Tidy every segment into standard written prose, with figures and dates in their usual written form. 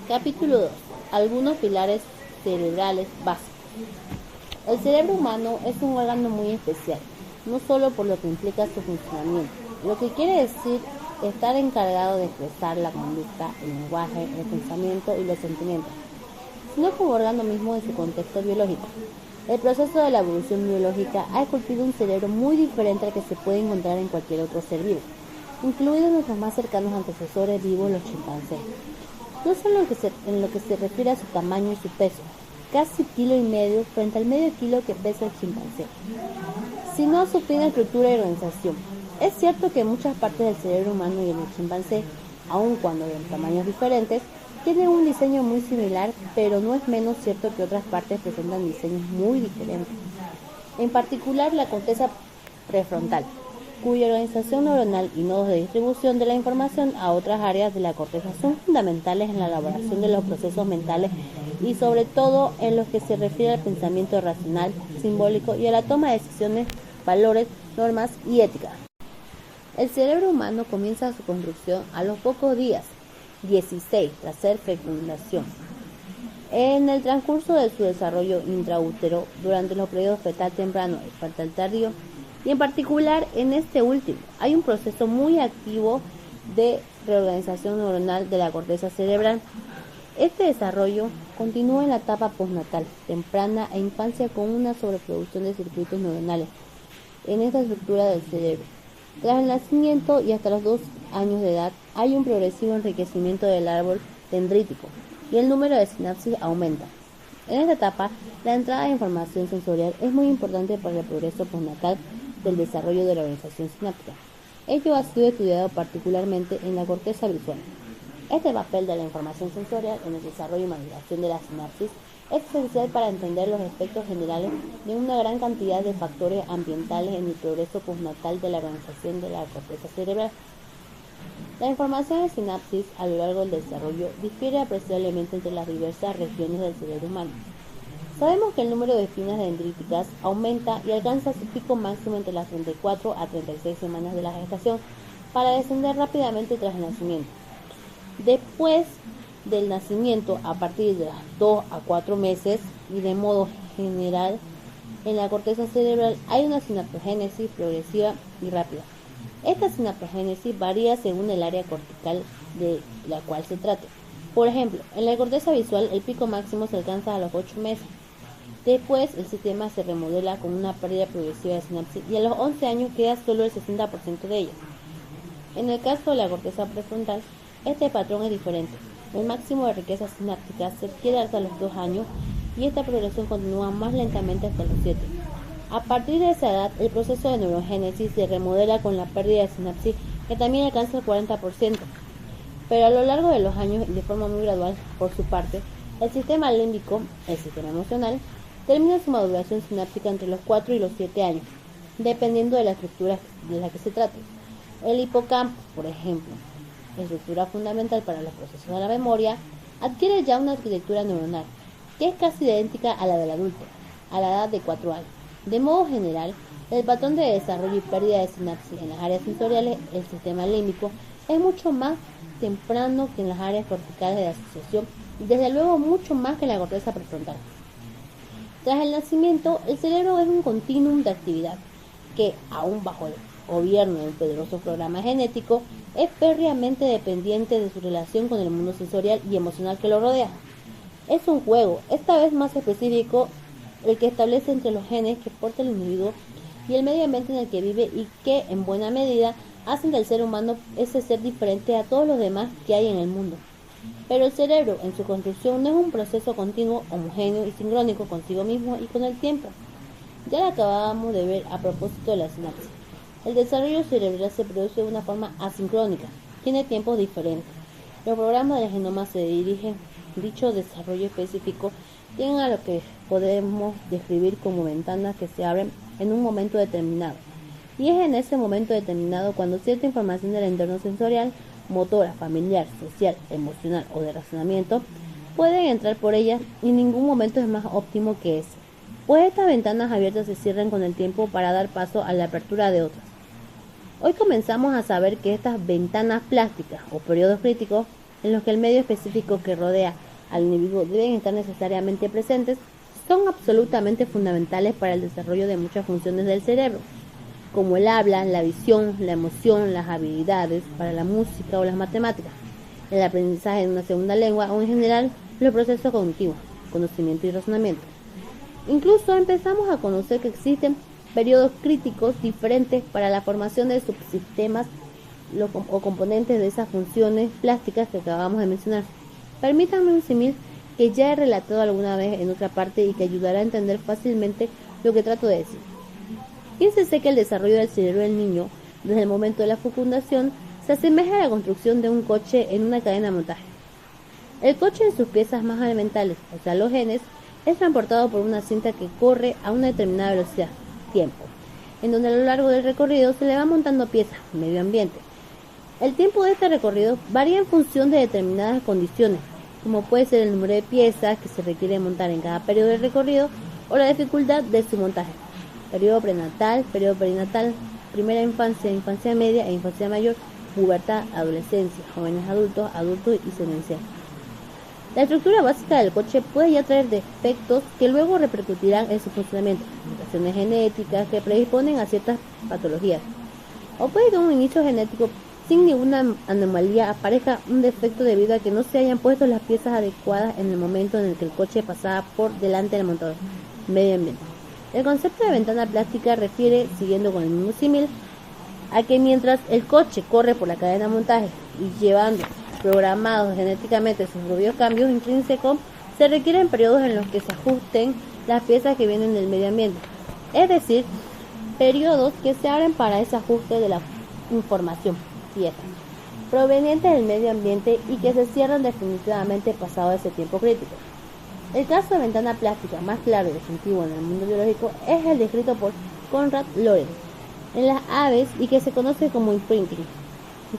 Capítulo 2. Algunos pilares cerebrales básicos. El cerebro humano es un órgano muy especial, no solo por lo que implica su funcionamiento, lo que quiere decir estar encargado de expresar la conducta, el lenguaje, el pensamiento y los sentimientos, sino como órgano mismo en su contexto biológico. El proceso de la evolución biológica ha esculpido un cerebro muy diferente al que se puede encontrar en cualquier otro ser vivo, incluidos nuestros más cercanos antecesores vivos, los chimpancés. No solo en lo que se refiere a su tamaño y su peso, casi 1,5 kilos frente al medio kilo que pesa el chimpancé, sino a su fina estructura y organización. Es cierto que muchas partes del cerebro humano y el del chimpancé, aun cuando de tamaños diferentes, tienen un diseño muy similar, pero no es menos cierto que otras partes presentan diseños muy diferentes. En particular, la corteza prefrontal, cuya organización neuronal y nodos de distribución de la información a otras áreas de la corteza son fundamentales en la elaboración de los procesos mentales y sobre todo en lo que se refiere al pensamiento racional, simbólico y a la toma de decisiones, valores, normas y ética. El cerebro humano comienza su construcción a los pocos días, 16, tras ser fecundación. En el transcurso de su desarrollo intraútero, durante los periodos fetal temprano y fetal tardío, y en particular en este último, hay un proceso muy activo de reorganización neuronal de la corteza cerebral. Este desarrollo continúa en la etapa postnatal, temprana e infancia con una sobreproducción de circuitos neuronales en esta estructura del cerebro. Tras el nacimiento y hasta los 2 años de edad, hay un progresivo enriquecimiento del árbol dendrítico y el número de sinapsis aumenta. En esta etapa, la entrada de información sensorial es muy importante para el progreso postnatal del desarrollo de la organización sináptica. Ello ha sido estudiado particularmente en la corteza visual. Este papel de la información sensorial en el desarrollo y maduración de la sinapsis es esencial para entender los efectos generales de una gran cantidad de factores ambientales en el progreso postnatal de la organización de la corteza cerebral. La información de sinapsis a lo largo del desarrollo difiere apreciablemente entre las diversas regiones del cerebro humano. Sabemos que el número de espinas dendríticas aumenta y alcanza su pico máximo entre las 34 a 36 semanas de la gestación para descender rápidamente tras el nacimiento. Después del nacimiento, a partir de los 2 a 4 meses y de modo general, en la corteza cerebral hay una sinaptogénesis progresiva y rápida. Esta sinaptogénesis varía según el área cortical de la cual se trate. Por ejemplo, en la corteza visual el pico máximo se alcanza a los 8 meses. Después el sistema se remodela con una pérdida progresiva de sinapsis y a los 11 años queda solo el 60% de ellas. En el caso de la corteza prefrontal, este patrón es diferente. El máximo de riqueza sináptica se adquiere hasta los 2 años y esta progresión continúa más lentamente hasta los 7. A partir de esa edad, el proceso de neurogénesis se remodela con la pérdida de sinapsis que también alcanza el 40%. Pero a lo largo de los años y de forma muy gradual, por su parte, el sistema límbico, el sistema emocional, termina su maduración sináptica entre los 4 y los 7 años, dependiendo de la estructura de la que se trate. El hipocampo, por ejemplo, estructura fundamental para los procesos de la memoria, adquiere ya una arquitectura neuronal, que es casi idéntica a la del adulto, a la edad de 4 años. De modo general, el patrón de desarrollo y pérdida de sinapsis en las áreas sensoriales, el sistema límbico, es mucho más temprano que en las áreas corticales de asociación y desde luego mucho más que en la corteza prefrontal. Tras el nacimiento, el cerebro es un continuum de actividad que, aún bajo el gobierno de un poderoso programa genético, es férreamente dependiente de su relación con el mundo sensorial y emocional que lo rodea. Es un juego, esta vez más específico, el que establece entre los genes que porta el individuo y el medio ambiente en el que vive y que, en buena medida, hacen del ser humano ese ser diferente a todos los demás que hay en el mundo. Pero el cerebro, en su construcción, no es un proceso continuo, homogéneo y sincrónico consigo mismo y con el tiempo. Ya lo acabábamos de ver a propósito de la sinapsis. El desarrollo cerebral se produce de una forma asincrónica, tiene tiempos diferentes. Los programas del genoma se dirigen, dicho desarrollo específico, tienen a lo que podemos describir como ventanas que se abren en un momento determinado. Y es en ese momento determinado cuando cierta información del entorno sensorial, motora, familiar, social, emocional o de razonamiento pueden entrar por ellas y ningún momento es más óptimo que ese. Pues estas ventanas abiertas se cierran con el tiempo para dar paso a la apertura de otras. Hoy comenzamos a saber que estas ventanas plásticas o periodos críticos en los que el medio específico que rodea al individuo deben estar necesariamente presentes, son absolutamente fundamentales para el desarrollo de muchas funciones del cerebro, como el habla, la visión, la emoción, las habilidades para la música o las matemáticas, el aprendizaje de una segunda lengua o en general los procesos cognitivos, conocimiento y razonamiento. Incluso empezamos a conocer que existen periodos críticos diferentes para la formación de subsistemas o componentes de esas funciones plásticas que acabamos de mencionar. Permítanme un símil que ya he relatado alguna vez en otra parte y que ayudará a entender fácilmente lo que trato de decir. Piénsese que el desarrollo del cerebro del niño, desde el momento de la fecundación, se asemeja a la construcción de un coche en una cadena de montaje. El coche en sus piezas más elementales, o sea los genes, es transportado por una cinta que corre a una determinada velocidad, tiempo, en donde a lo largo del recorrido se le va montando piezas, medio ambiente. El tiempo de este recorrido varía en función de determinadas condiciones, como puede ser el número de piezas que se requiere montar en cada periodo del recorrido o la dificultad de su montaje. Periodo prenatal, periodo perinatal, primera infancia, infancia media e infancia mayor, pubertad, adolescencia, jóvenes adultos, adultos y senencia. La estructura básica del coche puede ya traer defectos que luego repercutirán en su funcionamiento, mutaciones genéticas que predisponen a ciertas patologías. O puede que en un inicio genético sin ninguna anomalía aparezca un defecto debido a que no se hayan puesto las piezas adecuadas en el momento en el que el coche pasaba por delante del motor, medio ambiente. El concepto de ventana plástica refiere, siguiendo con el mismo símil, a que mientras el coche corre por la cadena de montaje y llevando programados genéticamente sus propios cambios intrínsecos, se requieren periodos en los que se ajusten las piezas que vienen del medio ambiente, es decir, periodos que se abren para ese ajuste de la información, piezas, provenientes del medio ambiente y que se cierran definitivamente pasado ese tiempo crítico. El caso de ventana plástica más claro y definitivo en el mundo biológico es el descrito por Konrad Lorenz en las aves y que se conoce como imprinting.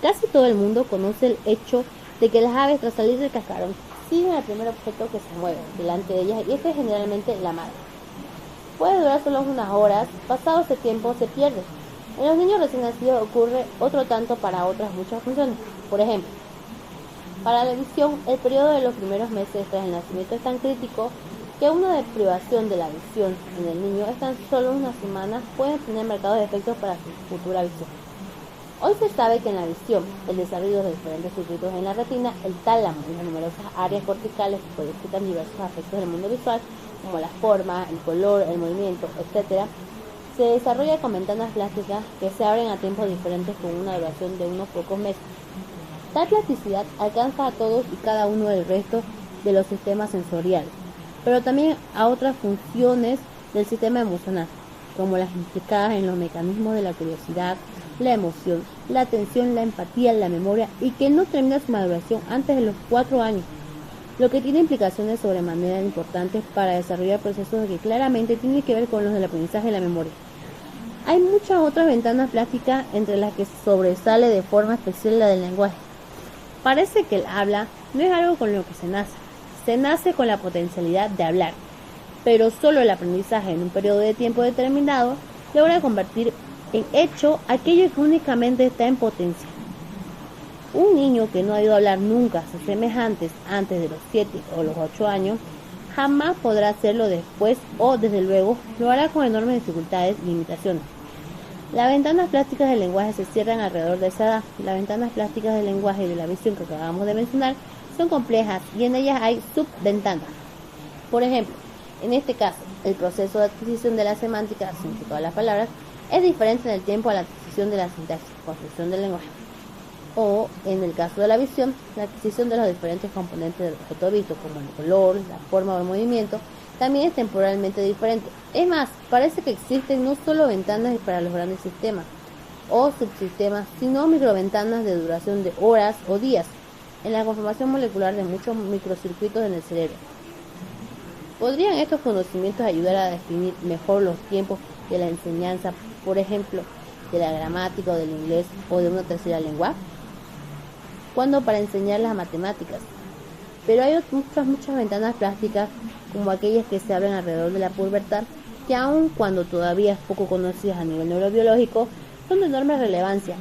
Casi todo el mundo conoce el hecho de que las aves tras salir del cascarón siguen al primer objeto que se mueve delante de ellas y este es generalmente la madre. Puede durar solo unas horas, pasado ese tiempo se pierde. En los niños recién nacidos ocurre otro tanto para otras muchas funciones. Por ejemplo, para la visión, el periodo de los primeros meses tras el nacimiento es tan crítico que una deprivación de la visión en el niño es tan solo unas semanas pueden tener marcados efectos para su futura visión. Hoy se sabe que en la visión, el desarrollo de diferentes circuitos en la retina, el tálamo y las numerosas áreas corticales que codifican diversos aspectos del mundo visual, como la forma, el color, el movimiento, etc., se desarrolla con ventanas plásticas que se abren a tiempos diferentes con una duración de unos pocos meses. Tal plasticidad alcanza a todos y cada uno del resto de los sistemas sensoriales, pero también a otras funciones del sistema emocional, como las implicadas en los mecanismos de la curiosidad, la emoción, la atención, la empatía, la memoria, y que no termina su maduración antes de los 4 años, lo que tiene implicaciones sobremanera importantes para desarrollar procesos que claramente tienen que ver con los del aprendizaje y la memoria. Hay muchas otras ventanas plásticas, entre las que sobresale de forma especial la del lenguaje. Parece que el habla no es algo con lo que se nace con la potencialidad de hablar, pero solo el aprendizaje en un periodo de tiempo determinado logra convertir en hecho aquello que únicamente está en potencia. Un niño que no ha oído hablar nunca a sus semejantes antes de los 7 o los 8 años, jamás podrá hacerlo después o, desde luego, lo hará con enormes dificultades y limitaciones. Las ventanas plásticas del lenguaje se cierran alrededor de esa edad. Las ventanas plásticas del lenguaje y de la visión que acabamos de mencionar son complejas y en ellas hay subventanas. Por ejemplo, en este caso, el proceso de adquisición de la semántica, significado de las palabras, es diferente en el tiempo a la adquisición de la sintaxis, construcción del lenguaje. O, en el caso de la visión, la adquisición de los diferentes componentes del objeto visto, como el color, la forma o el movimiento, también es temporalmente diferente. Es más, parece que existen no solo ventanas para los grandes sistemas o subsistemas, sino microventanas de duración de horas o días en la conformación molecular de muchos microcircuitos en el cerebro. ¿Podrían estos conocimientos ayudar a definir mejor los tiempos de la enseñanza, por ejemplo, de la gramática o del inglés o de una tercera lengua? ¿Cuándo para enseñar las matemáticas? Pero hay muchas ventanas plásticas, como aquellas que se abren alrededor de la pubertad, que aun cuando todavía es poco conocidas a nivel neurobiológico, son de enorme relevancia.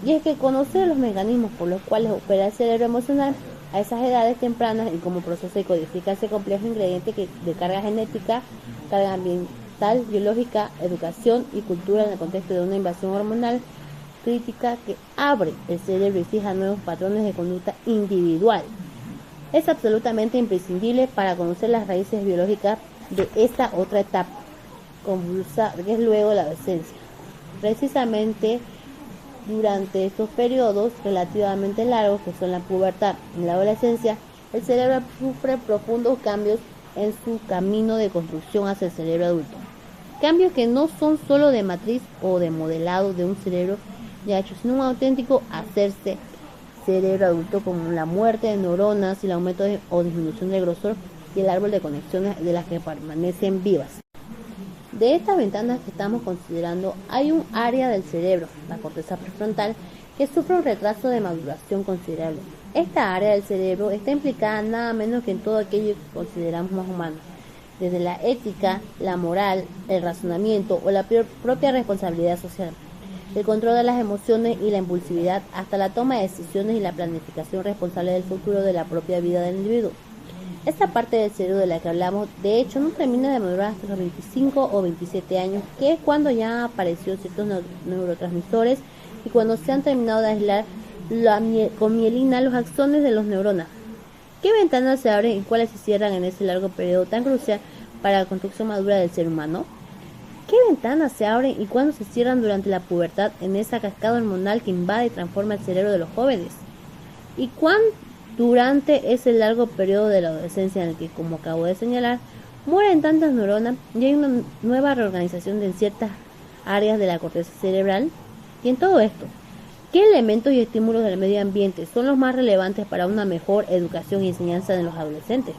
Y es que conocer los mecanismos por los cuales opera el cerebro emocional A esas edades tempranas y como proceso de codificar ese complejo ingrediente de carga genética, carga ambiental, biológica, educación y cultura en el contexto de una invasión hormonal crítica que abre el cerebro y fija nuevos patrones de conducta individual. Es absolutamente imprescindible para conocer las raíces biológicas de esta otra etapa convulsa que es luego la adolescencia. Precisamente durante estos periodos relativamente largos que son la pubertad y la adolescencia, el cerebro sufre profundos cambios en su camino de construcción hacia el cerebro adulto. Cambios que no son solo de matriz o de modelado de un cerebro ya hecho, sino un auténtico hacerse cerebro adulto, como la muerte de neuronas y el aumento o disminución del grosor y el árbol de conexiones de las que permanecen vivas. De estas ventanas que estamos considerando, hay un área del cerebro, la corteza prefrontal, que sufre un retraso de maduración considerable. Esta área del cerebro está implicada nada menos que en todo aquello que consideramos más humano, desde la ética, la moral, el razonamiento o la propia responsabilidad social, el control de las emociones y la impulsividad, hasta la toma de decisiones y la planificación responsable del futuro de la propia vida del individuo. Esta parte del cerebro de la que hablamos, de hecho, no termina de madurar hasta los 25 o 27 años, que es cuando ya aparecieron ciertos neurotransmisores y cuando se han terminado de aislar con mielina los axones de los neuronas. ¿Qué ventanas se abren y cuáles se cierran en ese largo periodo tan crucial para la construcción madura del ser humano? ¿Qué ventanas se abren y cuándo se cierran durante la pubertad en esa cascada hormonal que invade y transforma el cerebro de los jóvenes? ¿Y cuándo durante ese largo periodo de la adolescencia en el que, como acabo de señalar, mueren tantas neuronas y hay una nueva reorganización de ciertas áreas de la corteza cerebral? Y en todo esto, ¿qué elementos y estímulos del medio ambiente son los más relevantes para una mejor educación y enseñanza de los adolescentes?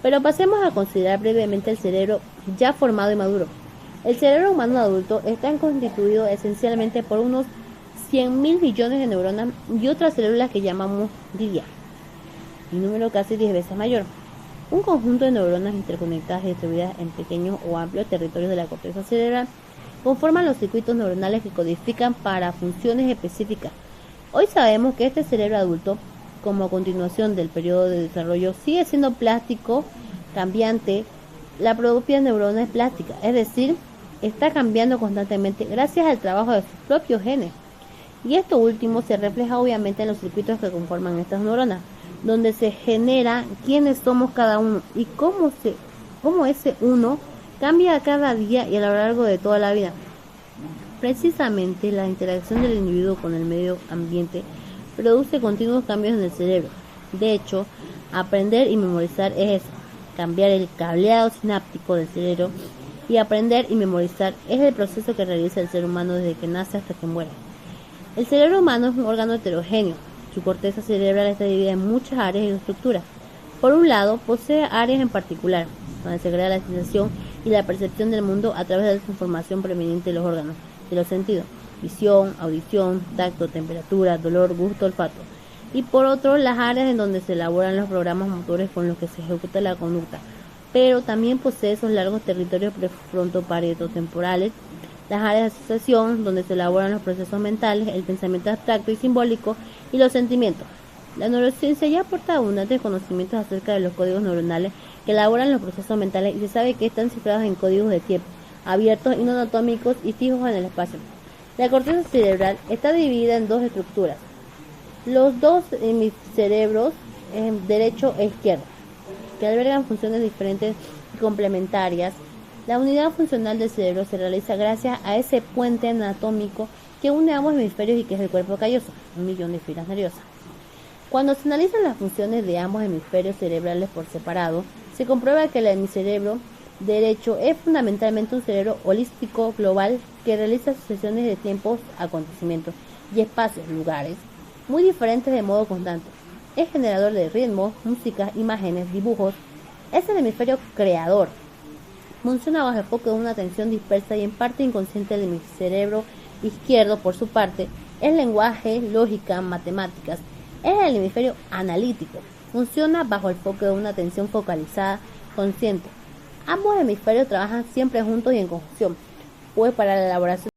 Pero pasemos a considerar brevemente el cerebro ya formado y maduro. El cerebro humano adulto está constituido esencialmente por unos 100.000 billones de neuronas y otras células que llamamos glia, un número casi 10 veces mayor. Un conjunto de neuronas interconectadas y distribuidas en pequeños o amplios territorios de la corteza cerebral conforman los circuitos neuronales que codifican para funciones específicas. Hoy sabemos que este cerebro adulto, como continuación del periodo de desarrollo, sigue siendo plástico, cambiante. La propia neurona es plástica, es decir, está cambiando constantemente gracias al trabajo de sus propios genes. Y esto último se refleja obviamente en los circuitos que conforman estas neuronas, donde se genera quiénes somos cada uno y cómo ese uno cambia cada día y a lo largo de toda la vida. Precisamente la interacción del individuo con el medio ambiente produce continuos cambios en el cerebro. De hecho, aprender y memorizar es eso, cambiar el cableado sináptico del cerebro, y aprender y memorizar es el proceso que realiza el ser humano desde que nace hasta que muere. El cerebro humano es un órgano heterogéneo. Su corteza cerebral está dividida en muchas áreas y estructuras. Por un lado, posee áreas en particular, donde se crea la sensación y la percepción del mundo a través de su información proveniente de los órganos, de los sentidos, visión, audición, tacto, temperatura, dolor, gusto, olfato. Y por otro, las áreas en donde se elaboran los programas motores con los que se ejecuta la conducta, pero también posee esos largos territorios prefrontoparieto-temporales, las áreas de asociación, donde se elaboran los procesos mentales, el pensamiento abstracto y simbólico, y los sentimientos. La neurociencia ya aporta abundantes conocimientos acerca de los códigos neuronales que elaboran los procesos mentales y se sabe que están cifrados en códigos de tiempo, abiertos y no anatómicos y fijos en el espacio. La corteza cerebral está dividida en dos estructuras. Los dos hemisferios, derecho e izquierdo, que albergan funciones diferentes y complementarias. La unidad funcional del cerebro se realiza gracias a ese puente anatómico que une ambos hemisferios y que es el cuerpo calloso, 1.000.000 de fibras nerviosas. Cuando se analizan las funciones de ambos hemisferios cerebrales por separado, se comprueba que el hemisferio derecho es fundamentalmente un cerebro holístico global que realiza sucesiones de tiempos, acontecimientos y espacios, lugares, muy diferentes de modo constante. Es generador de ritmos, música, imágenes, dibujos. Es el hemisferio creador. Funciona bajo el foco de una atención dispersa y en parte inconsciente del hemisferio izquierdo, por su parte, es lenguaje, lógica, matemáticas. Es el hemisferio analítico. Funciona bajo el foco de una atención focalizada, consciente. Ambos hemisferios trabajan siempre juntos y en conjunción, pues para la elaboración